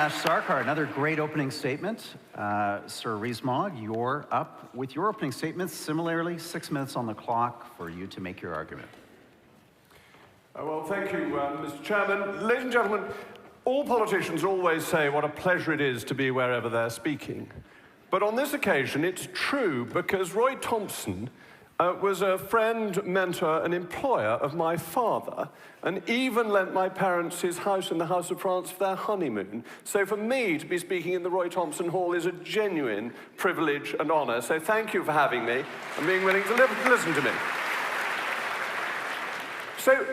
Ash Sarkar. Another great opening statement. Sir Rees-Mogg, you're up with your opening statement. Similarly, 6 minutes on the clock for you to make your argument. Well, thank you, Mr. Chairman. Ladies and gentlemen, all politicians always say what a pleasure it is to be wherever they're speaking. But on this occasion, it's true, because Roy Thompson was a friend, mentor, and employer of my father, and even lent my parents his house in the House of France for their honeymoon. So for me to be speaking in the Roy Thompson Hall is a genuine privilege and honor. So thank you for having me and being willing to listen to me. So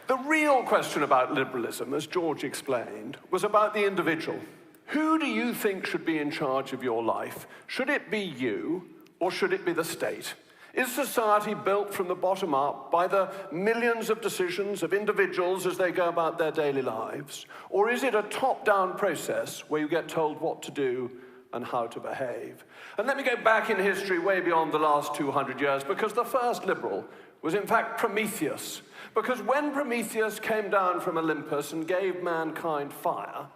the real question about liberalism, as George explained, was about the individual. Who do you think should be in charge of your life? Should it be you, or should it be the state? Is society built from the bottom up by the millions of decisions of individuals as they go about their daily lives? Or is it a top-down process where you get told what to do and how to behave? And let me go back in history way beyond the last 200 years, because the first liberal was in fact Prometheus. Because when Prometheus came down from Olympus and gave mankind fire,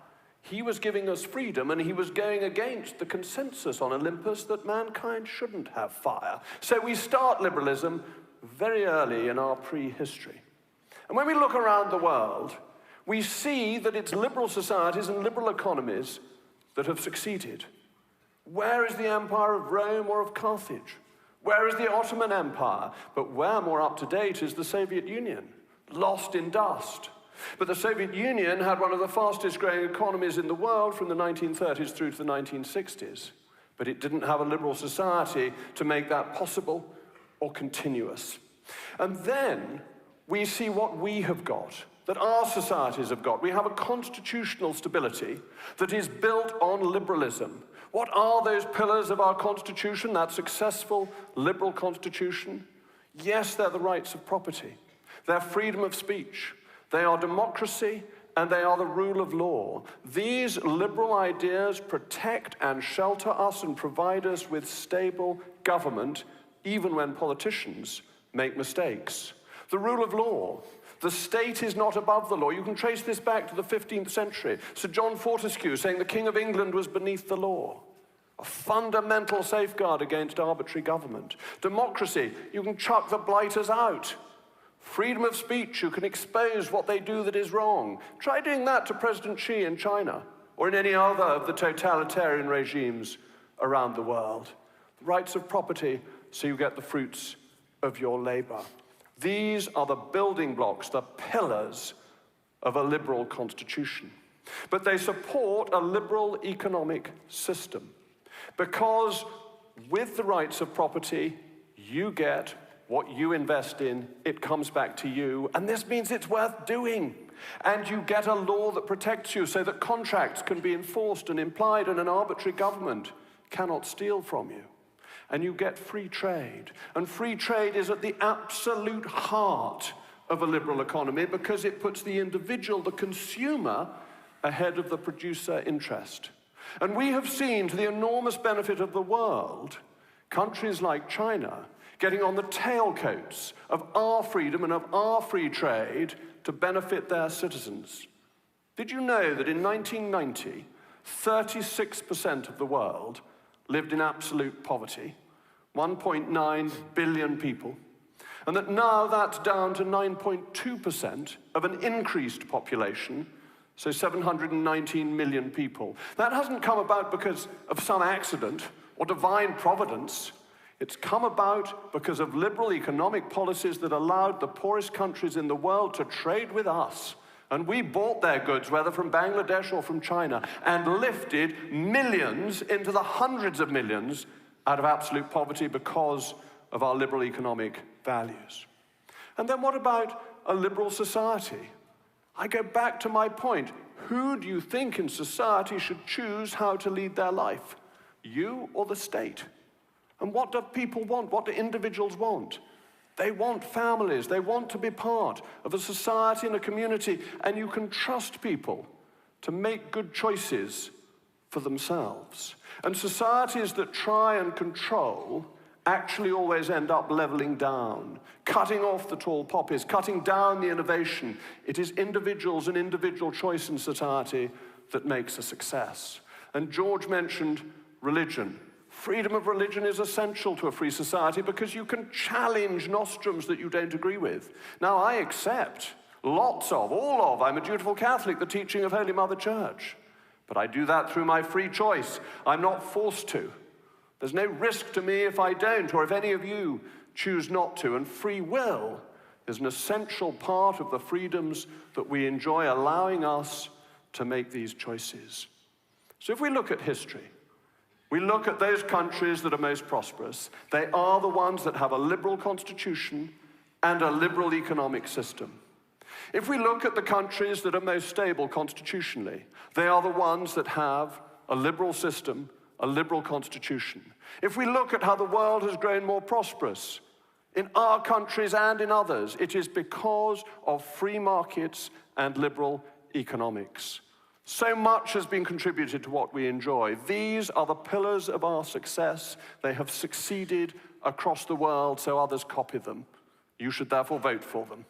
he was giving us freedom, and he was going against the consensus on Olympus that mankind shouldn't have fire. So we start liberalism very early in our prehistory. And when we look around the world, we see that it's liberal societies and liberal economies that have succeeded. Where is the empire of Rome or of Carthage? Where is the Ottoman Empire? But where, more up to date, is the Soviet Union, lost in dust. But the Soviet Union had one of the fastest growing economies in the world from the 1930s through to the 1960s. But it didn't have a liberal society to make that possible or continuous. And then we see what we have got, that our societies have got. We have a constitutional stability that is built on liberalism. What are those pillars of our constitution, that successful liberal constitution? Yes, they're the rights of property. They're freedom of speech. They are democracy, and they are the rule of law. These liberal ideas protect and shelter us and provide us with stable government, even when politicians make mistakes. The rule of law. The state is not above the law. You can trace this back to the 15th century. Sir John Fortescue saying the King of England was beneath the law. A fundamental safeguard against arbitrary government. Democracy. You can chuck the blighters out. Freedom of speech, you can expose what they do that is wrong. Try doing that to President Xi in China, or in any other of the totalitarian regimes around the world. The rights of property, so you get the fruits of your labor. These are the building blocks, the pillars of a liberal constitution. But they support a liberal economic system, because with the rights of property, you get what you invest in, it comes back to you, and this means it's worth doing. And you get a law that protects you so that contracts can be enforced and implied, and an arbitrary government cannot steal from you. And you get free trade. And free trade is at the absolute heart of a liberal economy, because it puts the individual, the consumer, ahead of the producer interest. And we have seen, to the enormous benefit of the world, countries like China getting on the tailcoats of our freedom and of our free trade to benefit their citizens. Did you know that in 1990, 36% of the world lived in absolute poverty, 1.9 billion people, and that now that's down to 9.2% of an increased population, so 719 million people. That hasn't come about because of some accident or divine providence. It's come about because of liberal economic policies that allowed the poorest countries in the world to trade with us. And we bought their goods, whether from Bangladesh or from China, and lifted millions into the hundreds of millions out of absolute poverty because of our liberal economic values. And then what about a liberal society? I go back to my point. Who do you think in society should choose how to lead their life? You or the state? And what do people want? What do individuals want? They want families. They want to be part of a society and a community, and you can trust people to make good choices for themselves. And societies that try and control actually always end up leveling down, cutting off the tall poppies, cutting down the innovation. It is individuals and individual choice in society that makes a success. And George mentioned religion. Freedom of religion is essential to a free society because you can challenge nostrums that you don't agree with. Now, I accept I'm a dutiful Catholic, the teaching of Holy Mother Church. But I do that through my free choice. I'm not forced to. There's no risk to me if I don't, or if any of you choose not to. And free will is an essential part of the freedoms that we enjoy, allowing us to make these choices. So if we look at history, we look at those countries that are most prosperous. They are the ones that have a liberal constitution and a liberal economic system. If we look at the countries that are most stable constitutionally, they are the ones that have a liberal system, a liberal constitution. If we look at how the world has grown more prosperous, in our countries and in others, it is because of free markets and liberal economics. So much has been contributed to what we enjoy. These are the pillars of our success. They have succeeded across the world, so others copy them. You should therefore vote for them.